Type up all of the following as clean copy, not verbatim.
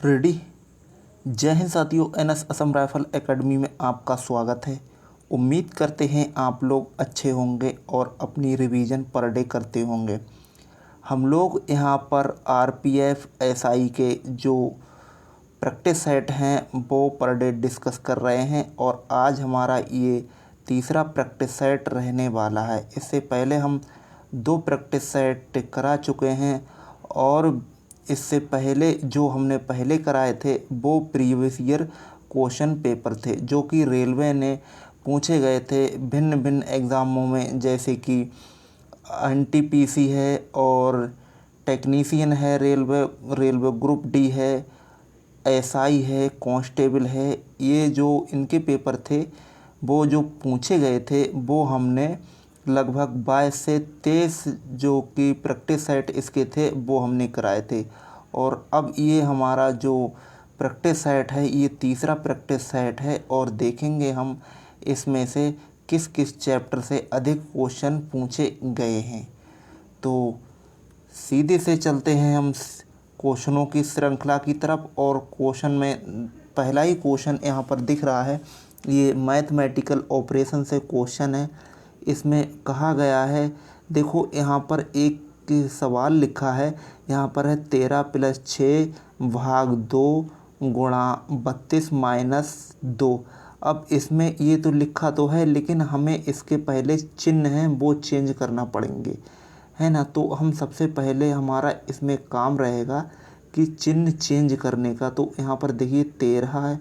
Ready. जय हिंद साथियों, NS Assam rifle academy में आपका स्वागत है। उम्मीद करते हैं आप लोग अच्छे होंगे और अपनी रिवीजन पर डे करते होंगे। हम लोग यहाँ पर आरपीएफ एसआई के जो प्रैक्टिस सेट हैं वो पर डे डिस्कस कर रहे हैं और आज हमारा ये तीसरा प्रैक्टिस सेट रहने वाला है। इससे पहले हम 2 प्रैक्टिस सेट करा चुके हैं और इससे पहले जो हमने पहले कराए थे वो प्रीवियस ईयर क्वेश्चन पेपर थे जो कि रेलवे ने पूछे गए थे भिन्न भिन्न एग्ज़ामों में, जैसे कि एनटीपीसी है और टेक्नीशियन है, रेलवे ग्रुप डी है, एसआई है, कांस्टेबल है। ये जो इनके पेपर थे वो जो पूछे गए थे वो हमने लगभग 22 से 23 जो कि प्रैक्टिस सेट इसके थे वो हमने कराए थे। और अब ये हमारा जो प्रैक्टिस सेट है ये तीसरा प्रैक्टिस सेट है और देखेंगे हम इसमें से किस किस चैप्टर से अधिक क्वेश्चन पूछे गए हैं। तो सीधे से चलते हैं हम क्वेश्चनों की श्रृंखला की तरफ। और क्वेश्चन में पहला ही क्वेश्चन यहाँ पर दिख रहा है, ये मैथमेटिकल ऑपरेशन से क्वेश्चन है। इसमें कहा गया है, देखो यहाँ पर एक सवाल लिखा है, यहाँ पर है 13 + 6 भाग 2 गुणा 32 - 2। अब इसमें ये तो लिखा तो है लेकिन हमें इसके पहले चिन्ह हैं वो चेंज करना पड़ेंगे, है ना। तो हम सबसे पहले हमारा इसमें काम रहेगा कि चिन्ह चेंज करने का। तो यहाँ पर देखिए 13 है,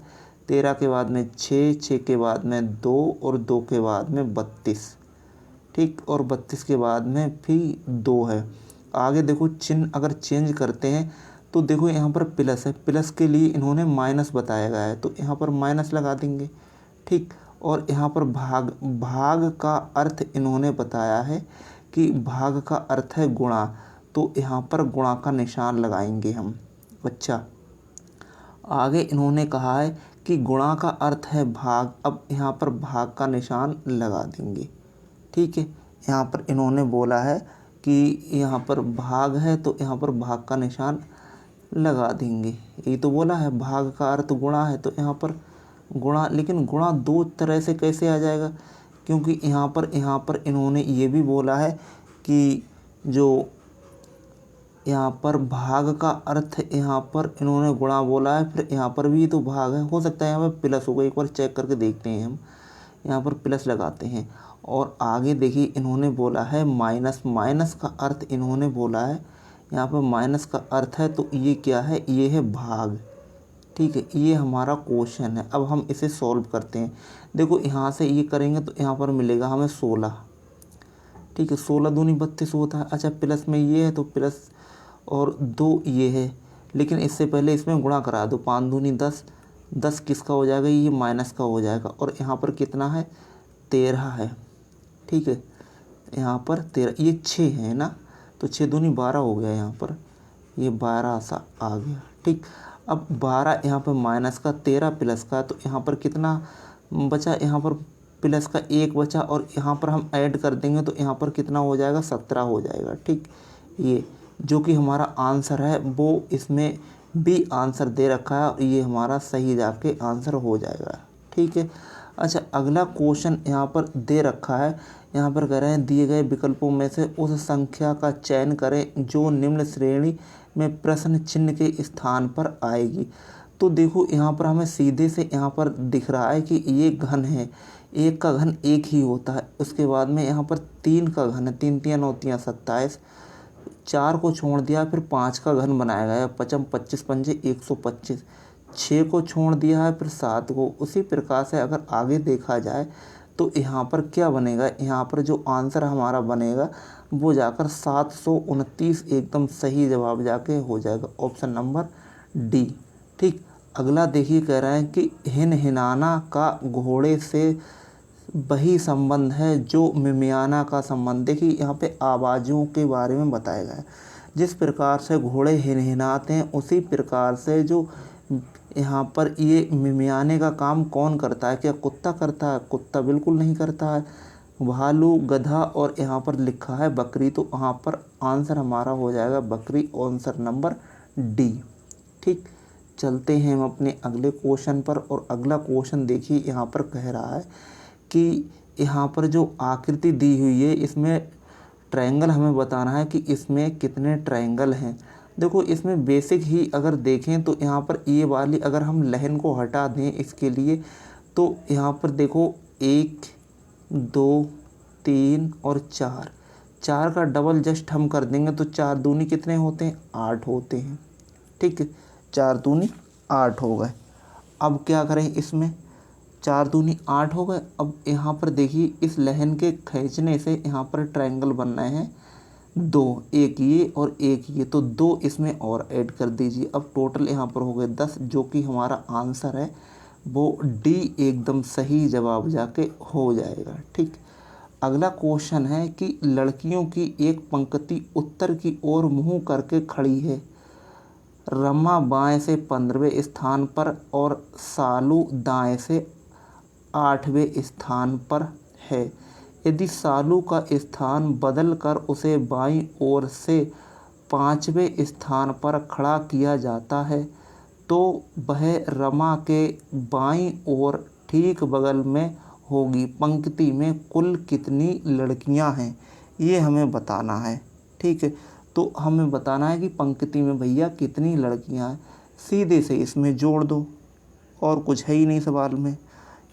13 के बाद में 6, 6 के बाद में 2 और 2 के बाद में 32, ठीक, और 32 के बाद में फिर 2 है। आगे देखो चिन्ह अगर चेंज करते हैं तो देखो यहाँ पर प्लस है, प्लस के लिए इन्होंने माइनस बताया गया है तो यहाँ पर माइनस लगा देंगे, ठीक। और यहाँ पर भाग का अर्थ इन्होंने बताया है कि भाग का अर्थ है गुणा, तो यहाँ पर गुणा का निशान लगाएंगे हम। अच्छा, आगे इन्होंने कहा है कि गुणा का अर्थ है भाग, अब यहाँ पर भाग का निशान लगा देंगे, ठीक है। यहाँ पर इन्होंने बोला है कि यहाँ पर भाग है तो यहाँ पर भाग का निशान लगा देंगे। ये तो बोला है भाग का अर्थ गुणा है तो यहाँ पर गुणा, लेकिन गुणा 2 तरह से कैसे आ जाएगा, क्योंकि यहाँ पर इन्होंने ये भी बोला है कि जो यहाँ पर भाग का अर्थ यहाँ पर इन्होंने गुणा बोला है, फिर यहाँ पर भी तो भाग है, हो सकता है यहाँ पर प्लस होगा। एक बार चेक करके देखते हैं हम, यहाँ पर प्लस लगाते हैं। और आगे देखिए इन्होंने बोला है माइनस, माइनस का अर्थ इन्होंने बोला है, यहाँ पर माइनस का अर्थ है तो ये क्या है, ये है भाग, ठीक है। ये हमारा क्वेश्चन है। अब हम इसे सॉल्व करते हैं। देखो यहाँ से ये करेंगे तो यहाँ पर मिलेगा हमें 16, ठीक है। 16 दूनी 32 होता है। अच्छा, प्लस में ये है तो प्लस और 2 ये है, लेकिन इससे पहले इसमें गुणा करा दो। 5 दूनी 10, 10 किसका हो जाएगा, ये माइनस का हो जाएगा। और यहाँ पर कितना है, 13 है, ठीक है। यहाँ पर 13, ये 6 है ना, तो 6 दूनी 12 हो गया, यहाँ पर ये 12 सा आ गया, ठीक। अब 12 यहाँ पर माइनस का, 13 प्लस का, तो यहाँ पर कितना बचा, यहाँ पर प्लस का 1 बचा और यहाँ पर हम ऐड कर देंगे तो यहाँ पर कितना हो जाएगा, 17 हो जाएगा, ठीक। ये जो कि हमारा आंसर है वो इसमें भी आंसर दे रखा है और ये हमारा सही जाके आंसर हो जाएगा, ठीक है। अच्छा, अगला क्वेश्चन यहाँ पर दे रखा है, यहाँ पर कह रहे हैं दिए गए विकल्पों में से उस संख्या का चयन करें जो निम्न श्रेणी में प्रश्न चिन्ह के स्थान पर आएगी। तो देखो यहाँ पर हमें सीधे से यहाँ पर दिख रहा है कि ये घन है, 1 का घन 1 ही होता है। उसके बाद में यहाँ पर 3 का घन है, 3 3 9 3 27, 4 को छोड़ दिया, फिर 5 का घन बनाया गया, 5 25 पंजे 125, 6 को छोड़ दिया है, फिर 7 को। उसी प्रकार से अगर आगे देखा जाए तो यहाँ पर क्या बनेगा, यहाँ पर जो आंसर हमारा बनेगा वो जाकर 729 एकदम सही जवाब जाके हो जाएगा, ऑप्शन नंबर डी, ठीक। अगला देखिए कह रहा है कि हिनहिनाना का घोड़े से वही संबंध है जो मिमियाना का संबंध। देखिए यहाँ पे आवाज़ों के बारे में बताया गया है। जिस प्रकार से घोड़े हिनहिनाते हैं उसी प्रकार से जो यहाँ पर ये मिमियाने का काम कौन करता है, क्या कुत्ता करता है? कुत्ता बिल्कुल नहीं करता है, भालू, गधा और यहाँ पर लिखा है बकरी। तो यहाँ पर आंसर हमारा हो जाएगा बकरी, आंसर नंबर डी, ठीक। चलते हैं हम अपने अगले क्वेश्चन पर। और अगला क्वेश्चन देखिए यहाँ पर कह रहा है कि यहाँ पर जो आकृति दी हुई है इसमें ट्रायंगल हमें बताना है कि इसमें कितने ट्रायंगल हैं। देखो इसमें बेसिक ही अगर देखें तो यहाँ पर ये वाली अगर हम लाइन को हटा दें इसके लिए, तो यहाँ पर देखो 1 2 3 और 4, 4 का डबल जस्ट हम कर देंगे तो 4 दूनी कितने होते हैं, 8 होते हैं। ठीक है, 4 दूनी 8 हो गए। अब क्या करें, इसमें 4 दूनी 8 हो गए। अब यहाँ पर देखिए इस लाइन के खींचने से यहाँ पर ट्रायंगल बन रहे हैं 2, एक ये और एक ये, तो 2 इसमें और ऐड कर दीजिए। अब टोटल यहाँ पर हो गए 10, जो कि हमारा आंसर है वो डी एकदम सही जवाब जाके हो जाएगा। ठीक, अगला क्वेश्चन है कि लड़कियों की एक पंक्ति उत्तर की ओर मुंह करके खड़ी है। रमा बाएं से 15वें स्थान पर और सालू दाएं से 8वें स्थान पर है। यदि सालू का स्थान बदल कर उसे बाईं ओर से 5वें स्थान पर खड़ा किया जाता है तो वह रमा के बाईं ओर ठीक बगल में होगी। पंक्ति में कुल कितनी लड़कियां हैं, ये हमें बताना है। ठीक है, तो हमें बताना है कि पंक्ति में भैया कितनी लड़कियां हैं। सीधे से इसमें जोड़ दो, और कुछ है ही नहीं सवाल में।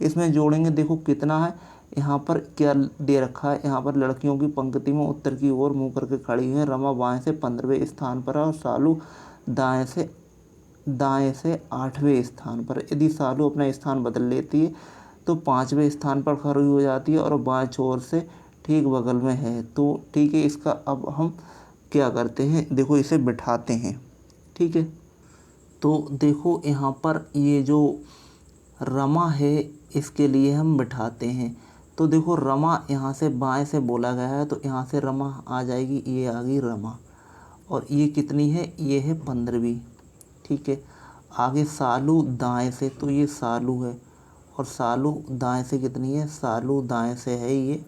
इसमें जोड़ेंगे, देखो कितना है, यहाँ पर क्या दे रखा है, यहाँ पर लड़कियों की पंक्ति में उत्तर की ओर मुंह करके खड़ी है। रमा बाएं से 15वें स्थान पर है और सालू दाएं से 8वें स्थान पर। यदि सालू अपना स्थान बदल लेती है तो 5वें स्थान पर खड़ी हो जाती है और बाएं छोर से ठीक बगल में है। तो ठीक है, इसका अब हम क्या करते हैं, देखो इसे बिठाते हैं। ठीक है, तो देखो यहाँ पर ये जो रमा है इसके लिए हम बिठाते हैं। तो देखो रमा यहाँ से बाएं से बोला गया है तो यहाँ से रमा आ जाएगी, ये आ गई रमा। और ये कितनी है, ये है 15वीं। ठीक है, आगे सालू दाएं से, तो ये सालू है और सालू दाएं से कितनी है, सालू दाएं से है ये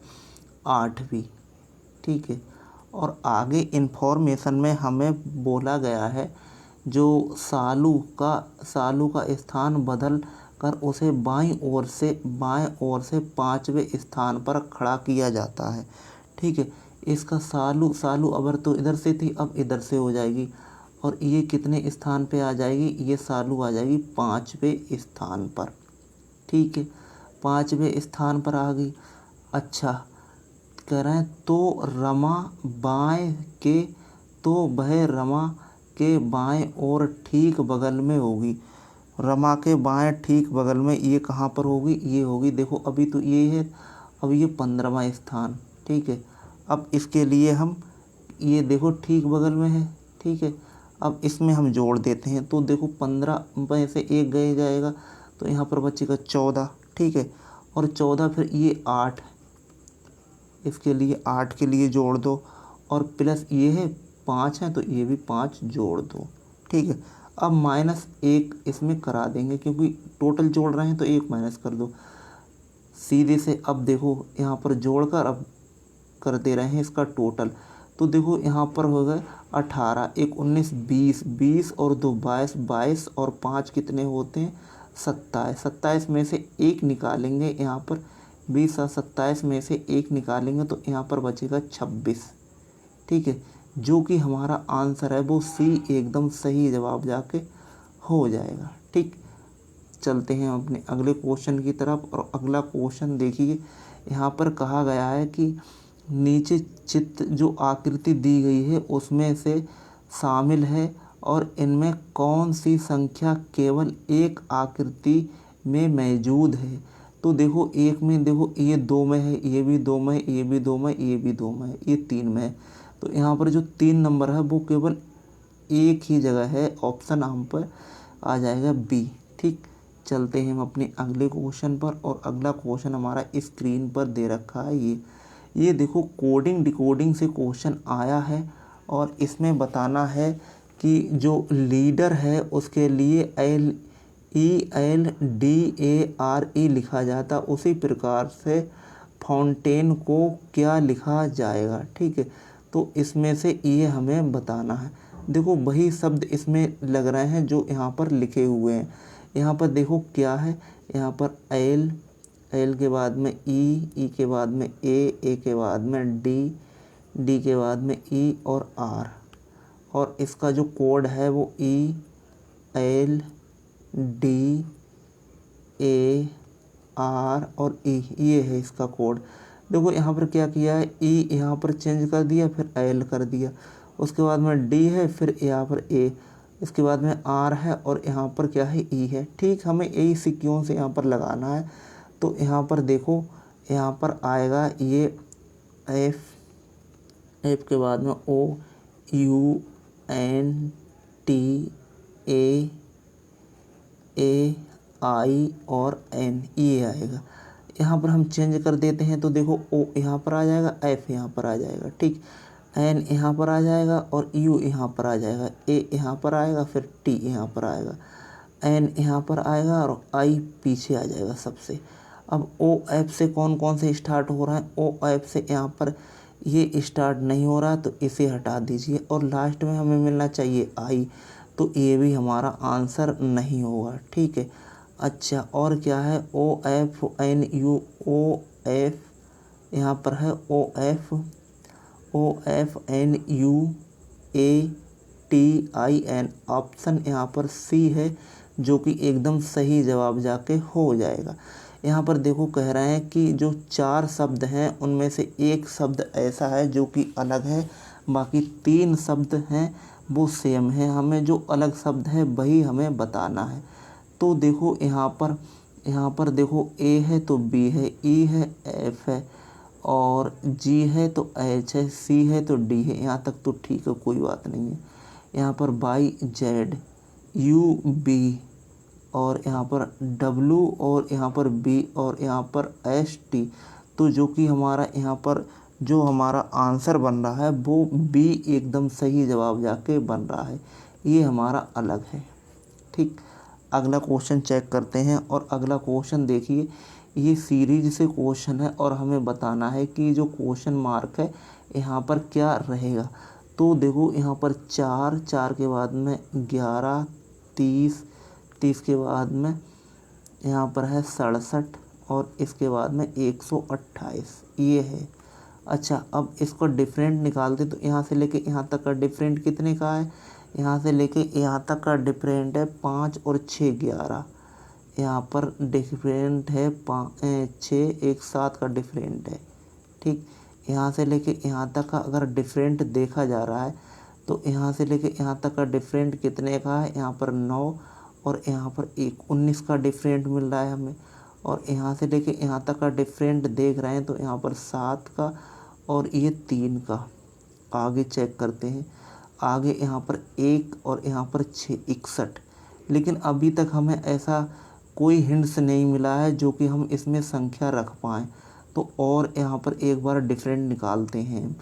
8वीं। ठीक है, और आगे इन्फॉर्मेशन में हमें बोला गया है जो सालू का स्थान बदल कर उसे बाएं ओर से 5वें स्थान पर खड़ा किया जाता है। ठीक है, इसका सालू अबर तो इधर से थी, अब इधर से हो जाएगी और ये कितने स्थान पे आ जाएगी, ये सालू आ जाएगी 5वें स्थान पर। ठीक है, 5वें स्थान पर आ गई। अच्छा, कह रहे हैं तो रमा बाएं के, तो वह रमा के बाएं और ठीक बगल में होगी। रमा के बाएं ठीक बगल में ये कहाँ पर होगी, ये होगी, देखो अभी तो ये है, अब ये 15वां स्थान। ठीक है, अब इसके लिए हम ये देखो ठीक बगल में है। ठीक है, अब इसमें हम जोड़ देते हैं तो देखो 15 में से 1 गए जाएगा तो यहाँ पर बचेगा 14। ठीक है, और 14 फिर ये 8, इसके लिए 8 के लिए जोड़ दो और प्लस ये है 5 है तो ये भी 5 जोड़ दो। ठीक है, अब -1 इसमें करा देंगे क्योंकि टोटल जोड़ रहे हैं तो 1 माइनस कर दो सीधे से। अब देखो यहाँ पर जोड़कर अब कर दे रहे हैं इसका टोटल, तो देखो यहाँ पर हो गए 18, 1 19 20, 20 और 2 22, 22 और 5 कितने होते हैं, 27। 27 में से 1 निकालेंगे, यहाँ पर 20 और 27 में से 1 निकालेंगे तो यहाँ पर बचेगा 26। ठीक है, जो कि हमारा आंसर है वो सी एकदम सही जवाब जाके हो जाएगा। ठीक, चलते हैं अपने अगले क्वेश्चन की तरफ। और अगला क्वेश्चन देखिए, यहाँ पर कहा गया है कि नीचे चित्र जो आकृति दी गई है उसमें से शामिल है और इनमें कौन सी संख्या केवल एक आकृति में मौजूद है। तो देखो एक में, देखो ये 2 में है, ये भी 2 में, ये भी 2 में, ये भी 2 में, ये 3 में है। तो यहाँ पर जो 3 नंबर है वो केवल एक ही जगह है, ऑप्शन हम पर आ जाएगा बी। ठीक, चलते हैं हम अपने अगले क्वेश्चन पर। और अगला क्वेश्चन हमारा स्क्रीन पर दे रखा है। ये देखो कोडिंग डिकोडिंग से क्वेश्चन आया है और इसमें बताना है कि जो लीडर है उसके लिए LELDARE लिखा जाता, उसी प्रकार से फाउंटेन को क्या लिखा जाएगा। ठीक है, तो इसमें से ये हमें बताना है। देखो वही शब्द इसमें लग रहे हैं जो यहाँ पर लिखे हुए हैं। यहाँ पर देखो क्या है, यहाँ पर एल, एल के बाद में ई के बाद में ए के बाद में डी के बाद में ई और आर, और इसका जो कोड है वो E L D A R और ई, ये है इसका कोड। देखो यहाँ पर क्या किया है, ई यहाँ पर चेंज कर दिया, फिर एल कर दिया, उसके बाद में डी है, फिर यहाँ पर ए, इसके बाद में आर है, और यहाँ पर क्या है, ई है। ठीक, हमें यही सीक्वेंस यहाँ पर लगाना है। तो यहाँ पर देखो, यहाँ पर आएगा ये एफ, एफ के बाद में ओ यू एन टी ए आई और एन, ये आएगा। यहाँ पर हम चेंज कर देते हैं तो देखो ओ यहाँ पर आ जाएगा, एफ यहाँ पर आ जाएगा, ठीक, एन यहाँ पर आ जाएगा और यू यहाँ पर आ जाएगा, ए यहाँ पर आएगा, फिर टी यहाँ पर आएगा, एन यहाँ पर आएगा और आई पीछे आ जाएगा सबसे। अब ओ एफ से कौन कौन से स्टार्ट हो रहा है, ओ एफ से यहाँ पर ये स्टार्ट नहीं हो रहा है तो इसे हटा दीजिए, और लास्ट में हमें मिलना चाहिए आई, तो ये भी हमारा आंसर नहीं होगा। ठीक है, अच्छा और क्या है, O F N U, O F यहाँ पर है O F N U A T I N, option यहाँ पर सी है जो कि एकदम सही जवाब जाके हो जाएगा। यहाँ पर देखो कह रहे हैं कि जो 4 शब्द हैं उनमें से एक शब्द ऐसा है जो कि अलग है, बाकी 3 शब्द हैं वो सेम है, हमें जो अलग शब्द है वही हमें बताना है। तो देखो यहाँ पर देखो ए है तो बी है, ई है, एफ है, और जी है तो एच है, सी है तो डी है, यहाँ तक तो ठीक है, कोई बात नहीं है। यहाँ पर वाई जेड, यू बी, और यहाँ पर डब्लू, और यहाँ पर बी, और यहाँ पर एस टी, तो जो कि हमारा यहाँ पर जो हमारा आंसर बन रहा है वो बी एकदम सही जवाब जाके बन रहा है, ये हमारा अलग है। ठीक, अगला क्वेश्चन चेक करते हैं, और अगला क्वेश्चन देखिए, ये सीरीज से क्वेश्चन है और हमें बताना है कि जो क्वेश्चन मार्क है यहाँ पर क्या रहेगा। तो देखो यहाँ पर 4 के बाद में 11, 30 के बाद में यहाँ पर है 67, और इसके बाद में 128, ये है। अच्छा, अब इसको डिफरेंट निकालते तो यहाँ से लेके यहाँ तक का डिफरेंट कितने का है, यहाँ से लेके यहाँ तक का डिफरेंट है 5 और 6 11, यहाँ पर डिफरेंट है 6 1 7 का डिफरेंट है। ठीक, यहाँ से लेके यहाँ तक का अगर डिफरेंट देखा जा रहा है तो यहाँ से लेके यहाँ तक का डिफरेंट कितने का है, यहाँ पर 9, और यहाँ पर 19 का डिफरेंट मिल रहा है हमें, और यहाँ से लेके यहाँ तक का डिफरेंट देख रहे हैं तो यहाँ पर 7 का और ये 3 का। आगे चेक करते हैं, आगे यहाँ पर 1 और यहाँ पर 6 61, लेकिन अभी तक हमें ऐसा कोई हिंट्स नहीं मिला है जो कि हम इसमें संख्या रख पाएँ। तो और यहाँ पर एक बार डिफरेंट निकालते हैं,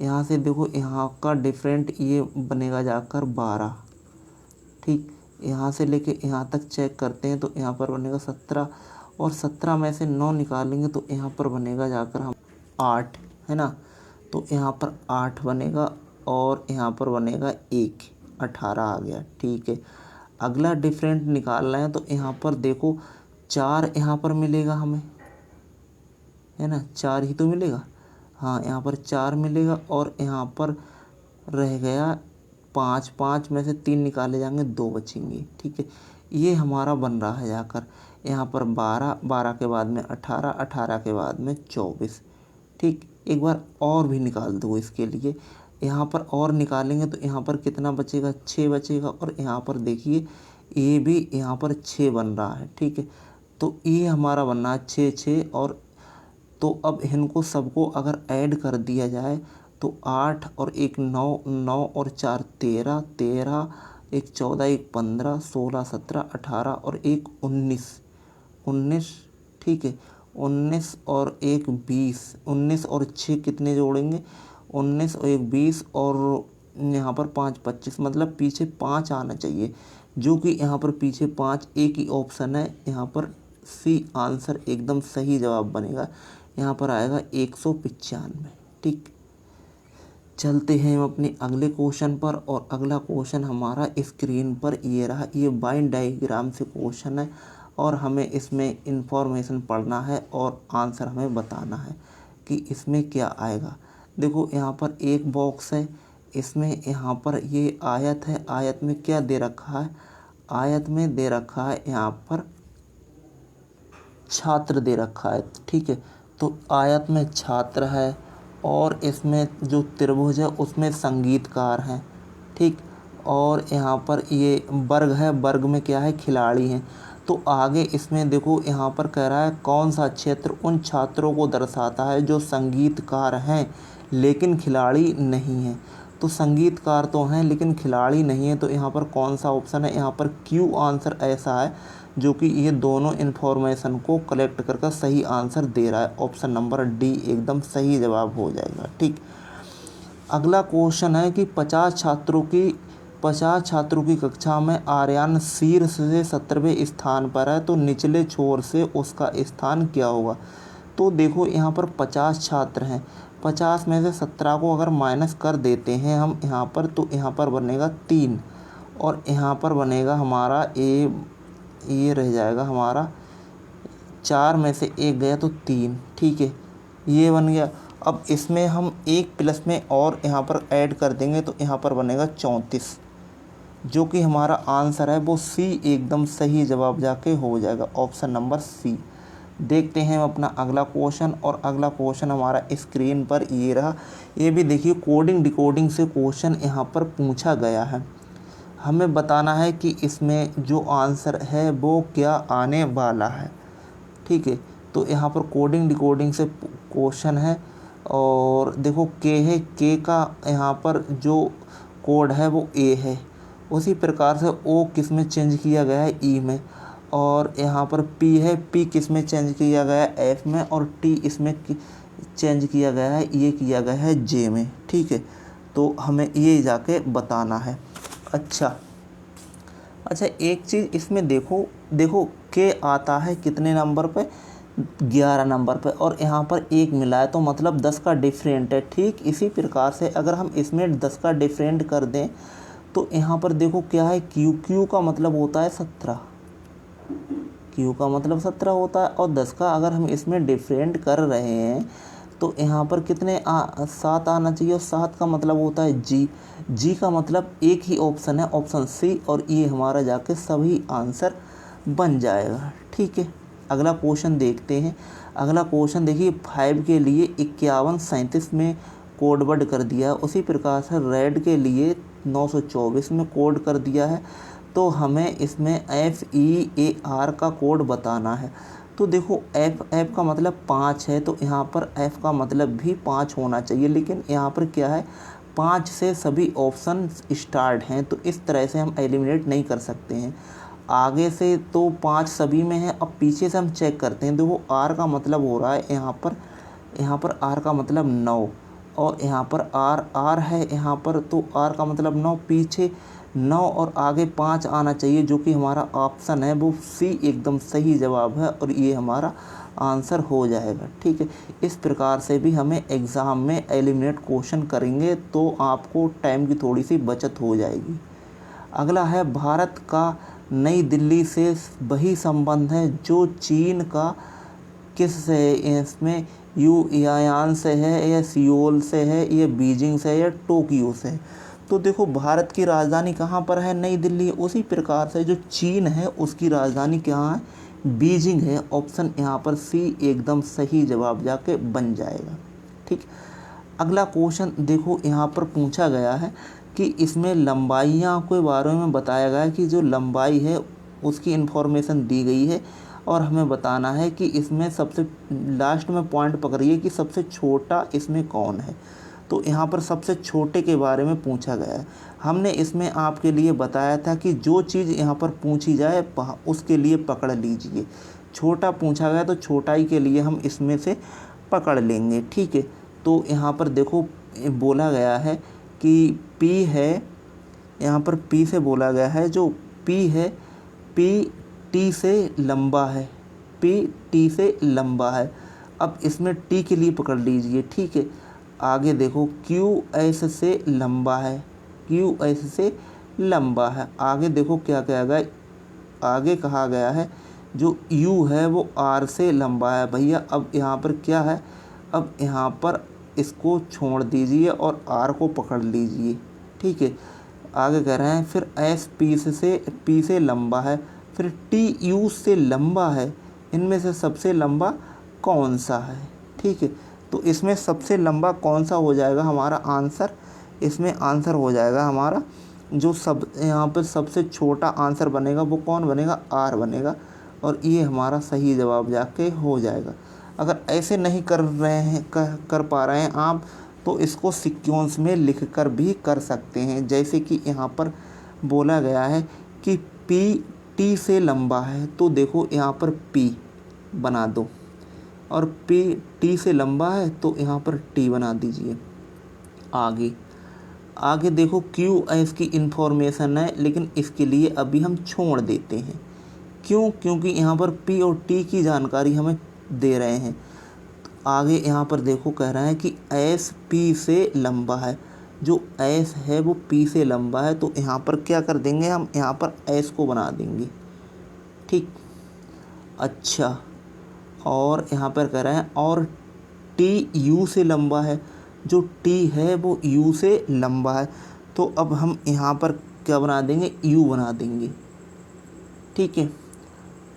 यहाँ से देखो यहाँ का डिफरेंट ये बनेगा जाकर 12। ठीक, यहाँ से लेके यहाँ तक चेक करते हैं तो यहाँ पर बनेगा 17, और 17 में से 9 निकालेंगे तो यहाँ पर बनेगा जाकर हम 8, है ना, तो यहाँ पर 8 बनेगा, और यहाँ पर बनेगा 1, 18 आ गया। ठीक है, अगला डिफरेंट निकाल रहे हैं तो यहाँ पर देखो 4 यहाँ पर मिलेगा हमें, है ना, 4 ही तो मिलेगा, हाँ यहाँ पर 4 मिलेगा, और यहाँ पर रह गया 5, 5 में से 3 निकाले जाएंगे, 2 बचेंगे। ठीक है, ये हमारा बन रहा है जाकर यहाँ पर 12, 12 के बाद में 18, 18 के बाद में 24। ठीक, एक बार और भी निकाल दो इसके लिए, यहाँ पर और निकालेंगे तो यहाँ पर कितना बचेगा, 6 बचेगा, और यहाँ पर देखिए ये भी यहाँ पर 6 बन रहा है। ठीक है, तो ये हमारा बन रहा है 6 6, और तो अब इनको सबको अगर ऐड कर दिया जाए तो 8 और 1 9, 9 और 4 13, 13 1 14, 1 15, 16 17 18 और 1 19, 19। ठीक है, 19 और 1 20, 19 और 6 कितने जोड़ेंगे, 19 और 1 20, और यहाँ पर 5 25, मतलब पीछे 5 आना चाहिए, जो कि यहाँ पर पीछे 5 एक ही ऑप्शन है, यहाँ पर सी आंसर एकदम सही जवाब बनेगा, यहाँ पर आएगा 195। ठीक, चलते हैं हम अपने अगले क्वेश्चन पर, और अगला क्वेश्चन हमारा स्क्रीन पर ये रहा। ये बाइन डायग्राम से क्वेश्चन है और हमें इसमें इंफॉर्मेशन पढ़ना है और आंसर हमें बताना है कि इसमें क्या आएगा। देखो यहाँ पर एक बॉक्स है, इसमें यहाँ पर ये आयत है। आयत में क्या दे रखा है? आयत में दे रखा है यहाँ पर छात्र दे रखा है। ठीक है, तो आयत में छात्र है और इसमें जो त्रिभुज है उसमें संगीतकार हैं। ठीक, और यहाँ पर ये वर्ग है, वर्ग में क्या है? खिलाड़ी हैं। तो आगे इसमें देखो यहाँ पर कह रहा है कौन सा क्षेत्र उन छात्रों को दर्शाता है जो संगीतकार हैं लेकिन खिलाड़ी नहीं हैं। तो संगीतकार तो हैं लेकिन खिलाड़ी नहीं है, तो यहाँ पर कौन सा ऑप्शन है? यहाँ पर क्यू आंसर ऐसा है जो कि ये दोनों इन्फॉर्मेशन को कलेक्ट करके सही आंसर दे रहा है। ऑप्शन नंबर डी एकदम सही जवाब हो जाएगा। ठीक, अगला क्वेश्चन है कि 50 छात्रों की कक्षा में आर्यन शीर्ष से 17वें स्थान पर है, तो निचले छोर से उसका स्थान क्या होगा? तो देखो यहाँ पर 50 छात्र हैं, 50 में से 17 को अगर माइनस कर देते हैं हम यहाँ पर, तो यहाँ पर बनेगा 3 और यहाँ पर बनेगा हमारा ये रह जाएगा हमारा 4 में से 1 गया तो 3। ठीक है, ये बन गया। अब इसमें हम 1 प्लस में और यहाँ पर ऐड कर देंगे तो यहाँ पर बनेगा 34, जो कि हमारा आंसर है वो सी एकदम सही जवाब जाके हो जाएगा। Option number C. देखते हैं अपना अगला क्वेश्चन, और अगला क्वेश्चन हमारा स्क्रीन पर ये रहा। ये भी देखिए कोडिंग डिकोडिंग से क्वेश्चन यहाँ पर पूछा गया है। हमें बताना है कि इसमें जो आंसर है वो क्या आने वाला है। ठीक है, तो यहाँ पर कोडिंग डिकोडिंग से क्वेश्चन है और देखो के है, के का यहाँ पर जो कोड है वो ए है, उसी प्रकार से ओ किस में चेंज किया गया है? ई में। और यहाँ पर पी है, पी किस में चेंज किया गया है? एफ में। और टी इसमें चेंज किया गया है, ये किया गया है जे में। ठीक है, तो हमें ये जाके बताना है। अच्छा, एक चीज़ इसमें देखो के आता है कितने नंबर पे? 11 नंबर पे, और यहाँ पर 1 मिला है तो मतलब 10 का डिफरेंट है। ठीक इसी प्रकार से अगर हम इसमें 10 का डिफरेंट कर दें तो यहाँ पर देखो क्या है? क्यू का मतलब होता है 17, क्यू का मतलब 17 होता है, और 10 का अगर हम इसमें डिफरेंट कर रहे हैं तो यहाँ पर कितने 7 आना चाहिए, और 7 का मतलब होता है जी का मतलब एक ही ऑप्शन है, ऑप्शन सी, और ये हमारा जाके सभी आंसर बन जाएगा। ठीक है, अगला क्वेश्चन देखते हैं। अगला क्वेश्चन देखिए 5 के लिए 51 37 में कोडवर्ड कर दिया है, उसी प्रकार से रेड के लिए 924 में कोड कर दिया है। तो हमें इसमें FEAR का कोड बताना है। तो देखो एफ का मतलब 5 है, तो यहाँ पर एफ का मतलब भी 5 होना चाहिए, लेकिन यहाँ पर क्या है? 5 से सभी ऑप्शन स्टार्ट हैं, तो इस तरह से हम एलिमिनेट नहीं कर सकते हैं। आगे से तो 5 सभी में है, अब पीछे से हम चेक करते हैं। देखो आर का मतलब हो रहा है यहाँ पर आर का मतलब 9, और यहाँ पर आर है यहाँ पर, तो आर का मतलब 9, पीछे 9 और आगे 5 आना चाहिए, जो कि हमारा ऑप्शन है वो सी एकदम सही जवाब है, और ये हमारा आंसर हो जाएगा। ठीक है, इस प्रकार से भी हमें एग्ज़ाम में एलिमिनेट क्वेश्चन करेंगे तो आपको टाइम की थोड़ी सी बचत हो जाएगी। अगला है भारत का नई दिल्ली से वही संबंध है जो चीन का किस से है? इसमें यान से है, या सियोल से है, या बीजिंग से है, या टोक्यो से है? तो देखो भारत की राजधानी कहाँ पर है? नई दिल्ली। उसी प्रकार से जो चीन है उसकी राजधानी कहाँ है? बीजिंग है। ऑप्शन यहाँ पर सी एकदम सही जवाब जाके बन जाएगा। ठीक, अगला क्वेश्चन देखो यहाँ पर पूछा गया है कि इसमें लंबाइयों के बारे में बताया गया है कि जो लंबाई है उसकी इन्फॉर्मेशन दी गई है, और हमें बताना है कि इसमें सबसे लास्ट में पॉइंट पकड़िए कि सबसे छोटा इसमें कौन है। तो यहाँ पर सबसे छोटे के बारे में पूछा गया है। हमने इसमें आपके लिए बताया था कि जो चीज़ यहाँ पर पूछी जाए उसके लिए पकड़ लीजिए। छोटा पूछा गया तो छोटाई के लिए हम इसमें से पकड़ लेंगे। ठीक है, तो यहाँ पर देखो बोला गया है कि P है, यहाँ पर P से बोला गया है, जो P है P T से लंबा है, P T से लंबा है। अब इसमें T के लिए पकड़ लीजिए। ठीक है, आगे देखो क्यू एस से लंबा है, क्यू एस से लंबा है। आगे देखो क्या कहा गया, आगे कहा गया है जो यू है वो आर से लंबा है। भैया अब यहाँ पर क्या है, अब यहाँ पर इसको छोड़ दीजिए और आर को पकड़ लीजिए, ठीक है। आगे कह रहे हैं फिर एस पी से लंबा है, फिर टी यू से लंबा है, इनमें से सबसे लंबा कौन सा है, ठीक है। तो इसमें सबसे लंबा कौन सा हो जाएगा हमारा आंसर, इसमें आंसर हो जाएगा हमारा जो सब यहाँ पर सबसे छोटा आंसर बनेगा वो कौन बनेगा, आर बनेगा, और ये हमारा सही जवाब जाके हो जाएगा। अगर ऐसे नहीं कर रहे हैं कर पा रहे हैं आप, तो इसको सीक्वेंस में लिखकर भी कर सकते हैं। जैसे कि यहाँ पर बोला गया है कि पी टी से लंबा है, तो देखो यहाँ पर पी बना दो, और पी टी से लंबा है तो यहाँ पर टी बना दीजिए। आगे देखो क्यू एस की इन्फॉर्मेशन है, लेकिन इसके लिए अभी हम छोड़ देते हैं। क्यों, क्योंकि यहाँ पर पी और टी की जानकारी हमें दे रहे हैं। आगे यहाँ पर देखो कह रहा है कि एस पी से लंबा है, जो एस है वो पी से लंबा है, तो यहाँ पर क्या कर देंगे हम, यहाँ पर एस को बना देंगे, ठीक। अच्छा, और यहाँ पर कह रहे हैं और टी यू से लंबा है, जो टी है वो यू से लंबा है, तो अब हम यहाँ पर क्या बना देंगे, यू बना देंगे, ठीक है।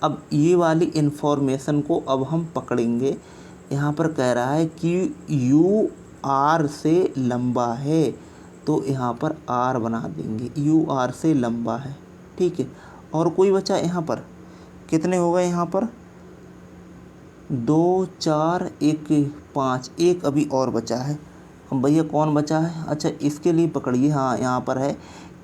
अब ये वाली इन्फॉर्मेशन को अब हम पकड़ेंगे। यहाँ पर कह रहा है कि यू आर से लंबा है, तो यहाँ पर आर बना देंगे, यू आर से लंबा है, ठीक है। और कोई बचा यहाँ पर, कितने हो गए यहाँ पर, 2 4 1 5, एक अभी और बचा है। अब भैया कौन बचा है, अच्छा इसके लिए पकड़िए, हाँ यहाँ पर है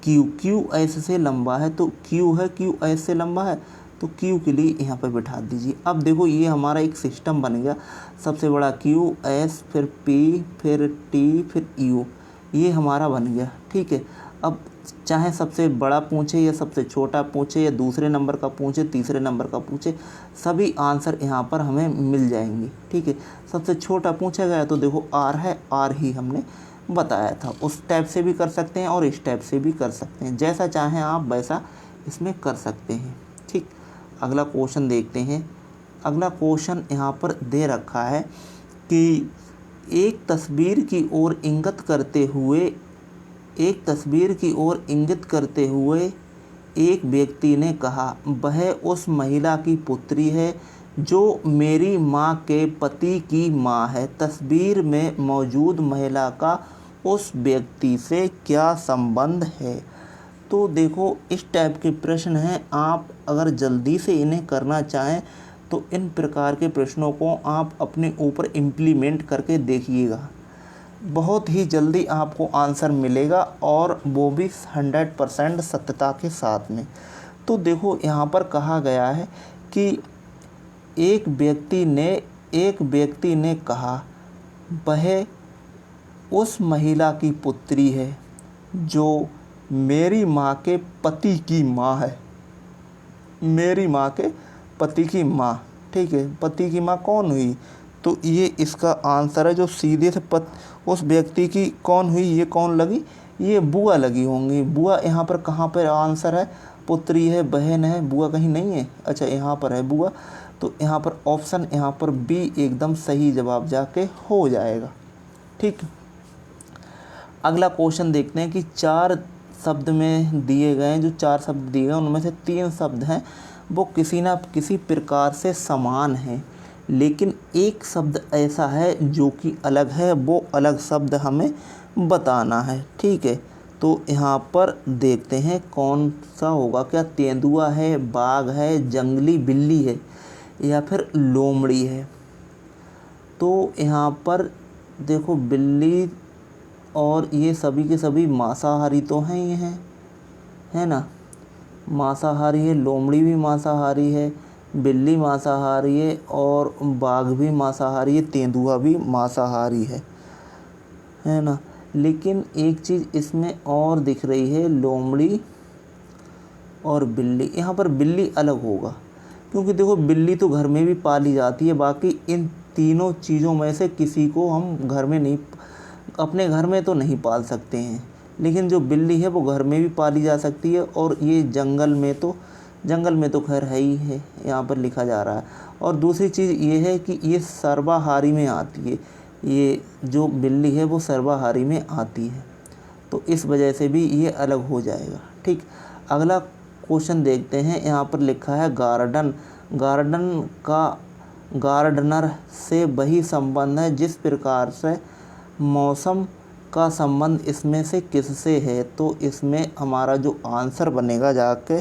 क्यू एस से लंबा है, तो क्यू है, क्यू एस से लंबा है, तो क्यू के लिए यहाँ पर बिठा दीजिए। अब देखो ये हमारा एक सिस्टम बन गया, सबसे बड़ा क्यू एस, फिर पी, फिर टी, फिर यू, ये हमारा बन गया, ठीक है। अब चाहे सबसे बड़ा पूछे या सबसे छोटा पूछे या दूसरे नंबर का पूछे तीसरे नंबर का पूछे, सभी आंसर यहाँ पर हमें मिल जाएंगे, ठीक है। सबसे छोटा पूछा गया तो देखो आर है, आर ही हमने बताया था। उस टाइप से भी कर सकते हैं और इस टाइप से भी कर सकते हैं, जैसा चाहें आप वैसा इसमें कर सकते हैं, ठीक। अगला क्वेश्चन देखते हैं। अगला क्वेश्चन यहाँ पर दे रखा है कि एक तस्वीर की ओर इंगित करते हुए एक व्यक्ति ने कहा, वह उस महिला की पुत्री है जो मेरी माँ के पति की माँ है। तस्वीर में मौजूद महिला का उस व्यक्ति से क्या संबंध है। तो देखो इस टाइप के प्रश्न हैं, आप अगर जल्दी से इन्हें करना चाहें तो इन प्रकार के प्रश्नों को आप अपने ऊपर इम्प्लीमेंट करके देखिएगा, बहुत ही जल्दी आपको आंसर मिलेगा, और वो भी 100% सत्यता के साथ में। तो देखो यहाँ पर कहा गया है कि एक व्यक्ति ने कहा, वह उस महिला की पुत्री है जो मेरी माँ के पति की माँ है, मेरी माँ के पति की माँ, ठीक है। पति की माँ कौन हुई, तो ये इसका आंसर है, जो सीधे से उस व्यक्ति की कौन हुई, ये कौन लगी, ये बुआ लगी होंगी। बुआ यहाँ पर कहाँ पर आंसर है, पुत्री है, बहन है, बुआ कहीं नहीं है, अच्छा यहाँ पर है बुआ, तो यहाँ पर ऑप्शन यहाँ पर बी एकदम सही जवाब जाके हो जाएगा, ठीक। अगला क्वेश्चन देखते हैं कि 4 शब्द में दिए गए हैं, जो 4 शब्द दिए गए उनमें से 3 शब्द हैं वो किसी न किसी प्रकार से समान हैं, लेकिन एक शब्द ऐसा है जो कि अलग है, वो अलग शब्द हमें बताना है, ठीक है। तो यहाँ पर देखते हैं कौन सा होगा, क्या तेंदुआ है, बाघ है, जंगली बिल्ली है, या फिर लोमड़ी है। तो यहाँ पर देखो बिल्ली और ये सभी के सभी मांसाहारी तो हैं, ये हैं, है ना, मांसाहारी है, लोमड़ी भी मांसाहारी है, बिल्ली मांसाहारी है, और बाघ भी मांसाहारी है, तेंदुआ भी मांसाहारी है ना। लेकिन एक चीज़ इसमें और दिख रही है, लोमड़ी और बिल्ली, यहाँ पर बिल्ली अलग होगा, क्योंकि देखो बिल्ली तो घर में भी पाली जाती है, बाकी इन तीनों चीज़ों में से किसी को हम घर में नहीं अपने घर में तो नहीं पाल सकते हैं, लेकिन जो बिल्ली है वो घर में भी पाली जा सकती है, और ये जंगल में तो खैर है ही है, यहाँ पर लिखा जा रहा है। और दूसरी चीज़ ये है कि ये सर्वाहारी में आती है, ये जो बिल्ली है वो सर्वाहारी में आती है, तो इस वजह से भी ये अलग हो जाएगा। ठीक, अगला क्वेश्चन देखते हैं। यहाँ पर लिखा है गार्डन। गार्डन का गार्डनर से वही संबंध है जिस प्रकार से मौसम का संबंध इसमें से किससे है। तो इसमें हमारा जो आंसर बनेगा जाके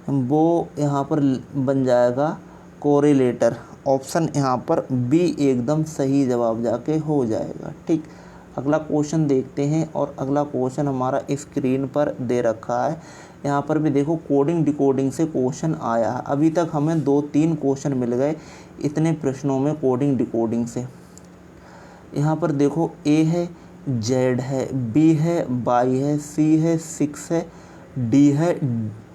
वो यहाँ पर बन जाएगा कोरिलेटर। ऑप्शन यहाँ पर बी एकदम सही जवाब जाके हो जाएगा। ठीक, अगला क्वेश्चन देखते हैं, और अगला क्वेश्चन हमारा स्क्रीन पर दे रखा है। यहाँ पर भी देखो कोडिंग डिकोडिंग से क्वेश्चन आया है। अभी तक हमें 2-3 क्वेश्चन मिल गए इतने प्रश्नों में कोडिंग डिकोडिंग से। यहाँ पर देखो ए है, जेड है, बी है, वाई है, सी है, 6 है, डी है,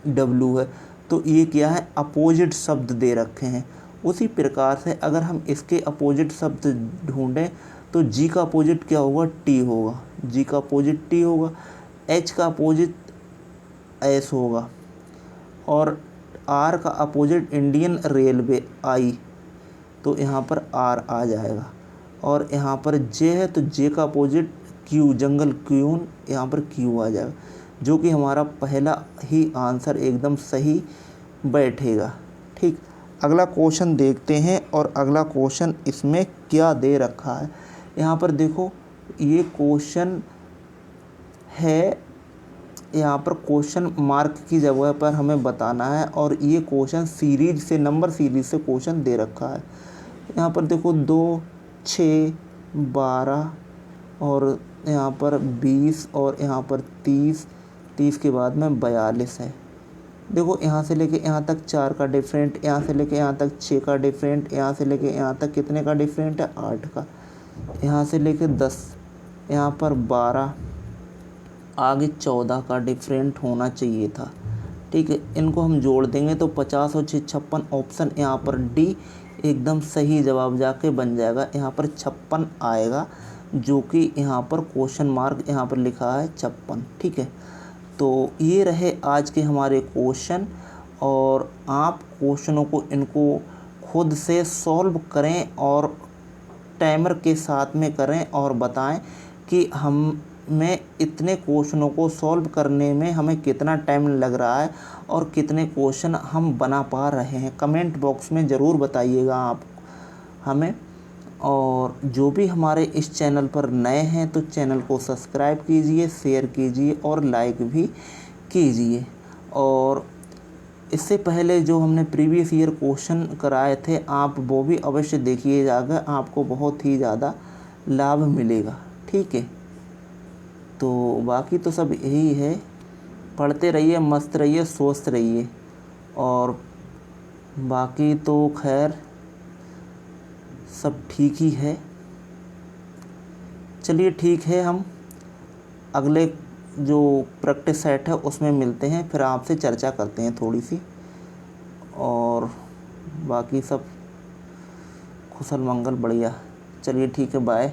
डब्ल्यू है। तो ये क्या है, अपोजिट शब्द दे रखे हैं। उसी प्रकार से अगर हम इसके अपोजिट शब्द ढूंढें तो जी का अपोजिट क्या होगा, टी होगा। जी का अपोजिट टी होगा, एच का अपोजिट एस होगा, और आर का अपोजिट इंडियन रेलवे आई, तो यहाँ पर आर आ जाएगा। और यहाँ पर जे है तो जे का अपोजिट क्यू, जंगल क्यून, यहाँ पर क्यू आ जाएगा, जो कि हमारा पहला ही आंसर एकदम सही बैठेगा। ठीक, अगला क्वेश्चन देखते हैं, और अगला क्वेश्चन इसमें क्या दे रखा है। यहाँ पर देखो ये क्वेश्चन है, यहाँ पर क्वेश्चन मार्क की जगह पर हमें बताना है, और ये क्वेश्चन सीरीज से, नंबर सीरीज से क्वेश्चन दे रखा है। यहाँ पर देखो 2, 6, 12 और यहाँ पर 20 और यहाँ पर 30, 30 के बाद में 42 है। देखो यहाँ से लेके यहाँ तक 4 का डिफरेंट, यहाँ से लेके यहाँ तक 6 का डिफरेंट, यहाँ से लेके यहाँ तक कितने का डिफरेंट है, 8 का, यहाँ से लेके 10, यहाँ पर 12, आगे 14 का डिफरेंट होना चाहिए था। ठीक है, इनको हम जोड़ देंगे तो 50 और 6 56। ऑप्शन यहाँ पर डी एकदम सही जवाब जाके बन जाएगा। यहाँ पर 56 आएगा, जो कि यहाँ पर क्वेश्चन मार्क यहाँ पर लिखा है 56। ठीक है, तो ये रहे आज के हमारे क्वेश्चन, और आप क्वेश्चनों को इनको खुद से सॉल्व करें और टाइमर के साथ में करें, और बताएं कि हमें इतने क्वेश्चनों को सॉल्व करने में हमें कितना टाइम लग रहा है और कितने क्वेश्चन हम बना पा रहे हैं। कमेंट बॉक्स में ज़रूर बताइएगा आप हमें। और जो भी हमारे इस चैनल पर नए हैं तो चैनल को सब्सक्राइब कीजिए, शेयर कीजिए और लाइक भी कीजिए। और इससे पहले जो हमने प्रीवियस ईयर क्वेश्चन कराए थे आप वो भी अवश्य देखिए जाकर, आपको बहुत ही ज़्यादा लाभ मिलेगा। ठीक है, तो बाकी तो सब यही है, पढ़ते रहिए, मस्त रहिए, स्वस्थ रहिए, और बाकी तो खैर सब ठीक ही है। चलिए ठीक है, हम अगले जो प्रैक्टिस सेट है उसमें मिलते हैं, फिर आपसे चर्चा करते हैं थोड़ी सी, और बाकी सब कुशल मंगल बढ़िया। चलिए ठीक है, बाय।